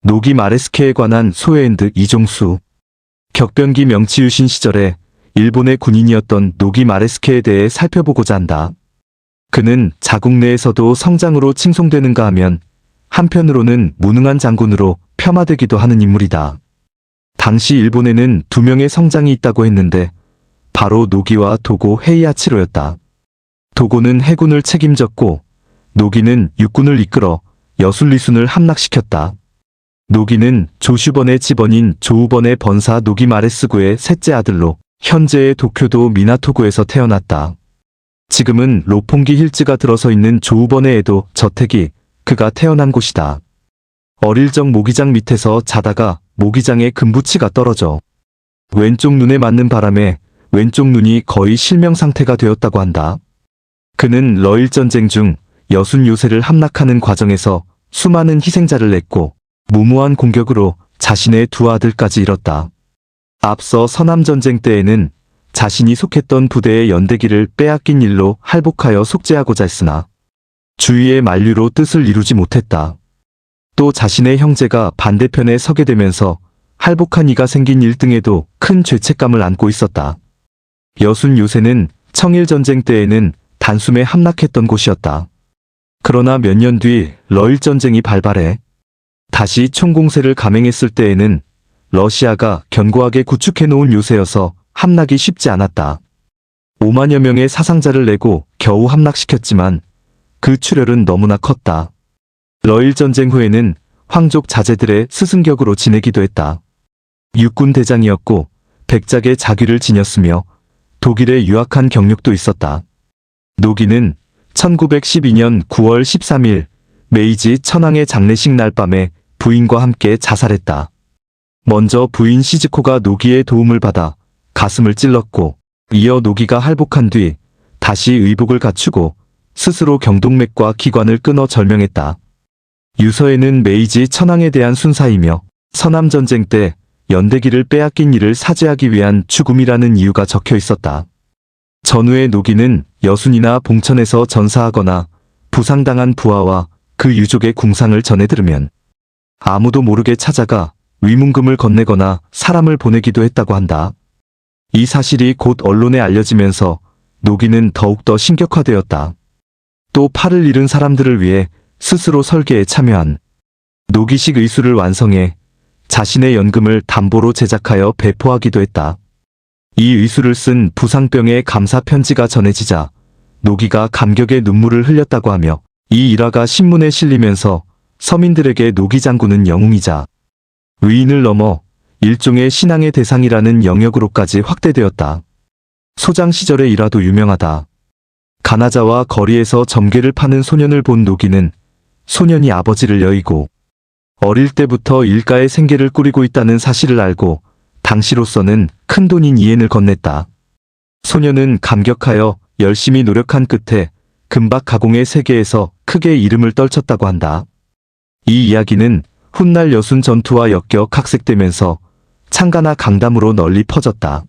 노기 마레스케에 관한 소해엔드 이종수. 격변기 명치유신 시절에 일본의 군인이었던 노기 마레스케에 대해 살펴보고자 한다. 그는 자국 내에서도 성장으로 칭송되는가 하면 한편으로는 무능한 장군으로 폄하되기도 하는 인물이다. 당시 일본에는 두 명의 성장이 있다고 했는데 바로 노기와 도고 헤이아치로였다. 도고는 해군을 책임졌고 노기는 육군을 이끌어 여순리순을 함락시켰다. 노기는 조슈번의 집원인 조우번의 번사 노기 마레스구의 셋째 아들로 현재의 도쿄도 미나토구에서 태어났다. 지금은 로폰기 힐즈가 들어서 있는 조우번의 에도 저택이 그가 태어난 곳이다. 어릴 적 모기장 밑에서 자다가 모기장에 금부치가 떨어져 왼쪽 눈에 맞는 바람에 왼쪽 눈이 거의 실명 상태가 되었다고 한다. 그는 러일전쟁 중 여순 요새를 함락하는 과정에서 수많은 희생자를 냈고 무모한 공격으로 자신의 두 아들까지 잃었다. 앞서 서남전쟁 때에는 자신이 속했던 부대의 연대기를 빼앗긴 일로 할복하여 속죄하고자 했으나 주위의 만류로 뜻을 이루지 못했다. 또 자신의 형제가 반대편에 서게 되면서 할복한 이가 생긴 일등에도 큰 죄책감을 안고 있었다. 여순 요새는 청일전쟁 때에는 단숨에 함락했던 곳이었다. 그러나 몇 년 뒤 러일전쟁이 발발해 다시 총공세를 감행했을 때에는 러시아가 견고하게 구축해놓은 요새여서 함락이 쉽지 않았다. 5만여 명의 사상자를 내고 겨우 함락시켰지만 그 출혈은 너무나 컸다. 러일전쟁 후에는 황족 자제들의 스승격으로 지내기도 했다. 육군 대장이었고 백작의 자귀를 지녔으며 독일에 유학한 경력도 있었다. 노기는 1912년 9월 13일 메이지 천황의 장례식 날 밤에 부인과 함께 자살했다. 먼저 부인 시즈코가 노기의 도움을 받아 가슴을 찔렀고 이어 노기가 할복한 뒤 다시 의복을 갖추고 스스로 경동맥과 기관을 끊어 절명했다. 유서에는 메이지 천황에 대한 순사이며 서남전쟁 때 연대기를 빼앗긴 이를 사죄하기 위한 죽음이라는 이유가 적혀 있었다. 전후의 노기는 여순이나 봉천에서 전사하거나 부상당한 부하와 그 유족의 궁상을 전해 들으면 아무도 모르게 찾아가 위문금을 건네거나 사람을 보내기도 했다고 한다. 이 사실이 곧 언론에 알려지면서 노기는 더욱더 심격화되었다. 또 팔을 잃은 사람들을 위해 스스로 설계에 참여한 노기식 의술을 완성해 자신의 연금을 담보로 제작하여 배포하기도 했다. 이 의술을 쓴 부상병의 감사 편지가 전해지자 노기가 감격의 눈물을 흘렸다고 하며 이 일화가 신문에 실리면서 서민들에게 노기 장군은 영웅이자 위인을 넘어 일종의 신앙의 대상이라는 영역으로까지 확대되었다. 소장 시절의 일화도 유명하다. 가나자와 거리에서 점괘를 파는 소년을 본 노기는 소년이 아버지를 여의고 어릴 때부터 일가의 생계를 꾸리고 있다는 사실을 알고 당시로서는 큰돈인 이엔을 건넸다. 소년은 감격하여 열심히 노력한 끝에 금박 가공의 세계에서 크게 이름을 떨쳤다고 한다. 이 이야기는 훗날 여순 전투와 엮여 각색되면서 창가나 강담으로 널리 퍼졌다.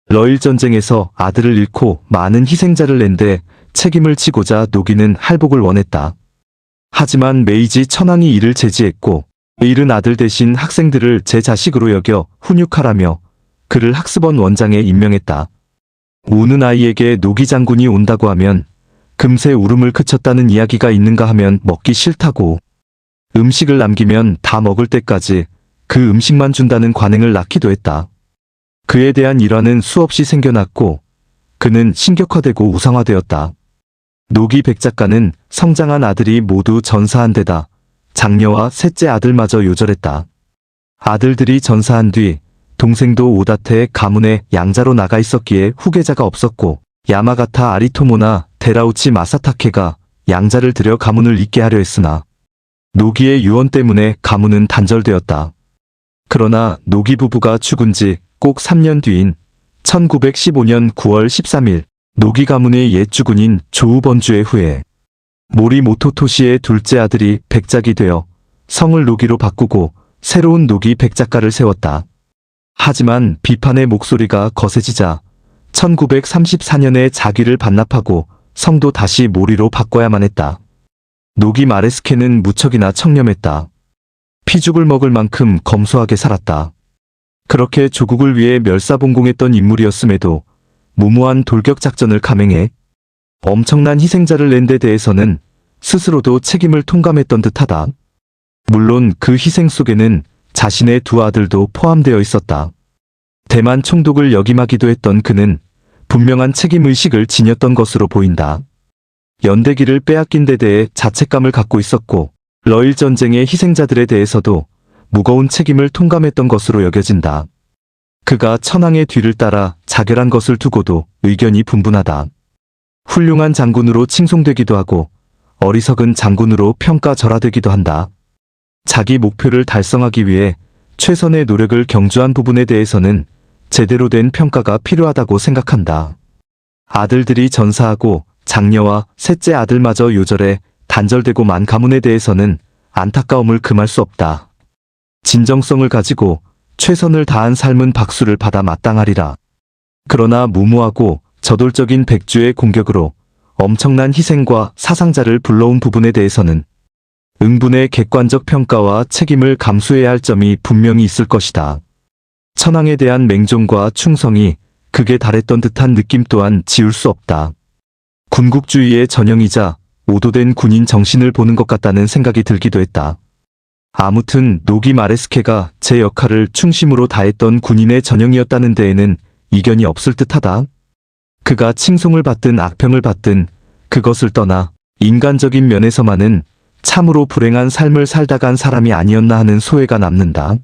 러일 전쟁에서 아들을 잃고 많은 희생자를 낸 데 책임을 지고자 노기는 할복을 원했다. 하지만 메이지 천황이 이를 제지했고 잃은 아들 대신 학생들을 제 자식으로 여겨 훈육하라며 그를 학습원 원장에 임명했다. 우는 아이에게 노기 장군이 온다고 하면 금세 울음을 그쳤다는 이야기가 있는가 하면 먹기 싫다고 음식을 남기면 다 먹을 때까지 그 음식만 준다는 관행을 낳기도 했다. 그에 대한 일화는 수없이 생겨났고 그는 신격화되고 우상화되었다. 노기 백작가는 성장한 아들이 모두 전사한 데다 장녀와 셋째 아들마저 요절했다. 아들들이 전사한 뒤 동생도 오다테의 가문에 양자로 나가 있었기에 후계자가 없었고 야마가타 아리토모나 데라우치 마사타케가 양자를 들여 가문을 잇게 하려 했으나 노기의 유언 때문에 가문은 단절되었다. 그러나 노기 부부가 죽은 지 꼭 3년 뒤인 1915년 9월 13일 노기 가문의 옛 주군인 조우번주의 후에 모리모토 토시의 둘째 아들이 백작이 되어 성을 노기로 바꾸고 새로운 노기 백작가를 세웠다. 하지만 비판의 목소리가 거세지자 1934년에 자귀를 반납하고 성도 다시 모리로 바꿔야만 했다. 노기 마레스케는 무척이나 청렴했다. 피죽을 먹을 만큼 검소하게 살았다. 그렇게 조국을 위해 멸사봉공했던 인물이었음에도 무모한 돌격 작전을 감행해 엄청난 희생자를 낸 데 대해서는 스스로도 책임을 통감했던 듯하다. 물론 그 희생 속에는 자신의 두 아들도 포함되어 있었다. 대만 총독을 역임하기도 했던 그는 분명한 책임의식을 지녔던 것으로 보인다. 연대기를 빼앗긴 데 대해 자책감을 갖고 있었고 러일 전쟁의 희생자들에 대해서도 무거운 책임을 통감했던 것으로 여겨진다. 그가 천황의 뒤를 따라 자결한 것을 두고도 의견이 분분하다. 훌륭한 장군으로 칭송되기도 하고 어리석은 장군으로 평가절하되기도 한다. 자기 목표를 달성하기 위해 최선의 노력을 경주한 부분에 대해서는 제대로 된 평가가 필요하다고 생각한다. 아들들이 전사하고 장녀와 셋째 아들마저 요절에 단절되고 만 가문에 대해서는 안타까움을 금할 수 없다. 진정성을 가지고 최선을 다한 삶은 박수를 받아 마땅하리라. 그러나 무모하고 저돌적인 백주의 공격으로 엄청난 희생과 사상자를 불러온 부분에 대해서는 응분의 객관적 평가와 책임을 감수해야 할 점이 분명히 있을 것이다. 천황에 대한 맹종과 충성이 극에 달했던 듯한 느낌 또한 지울 수 없다. 군국주의의 전형이자 오도된 군인 정신을 보는 것 같다는 생각이 들기도 했다. 아무튼 노기 마레스케가 제 역할을 충심으로 다했던 군인의 전형이었다는 데에는 이견이 없을 듯하다. 그가 칭송을 받든 악평을 받든 그것을 떠나 인간적인 면에서만은 참으로 불행한 삶을 살다 간 사람이 아니었나 하는 소회가 남는다.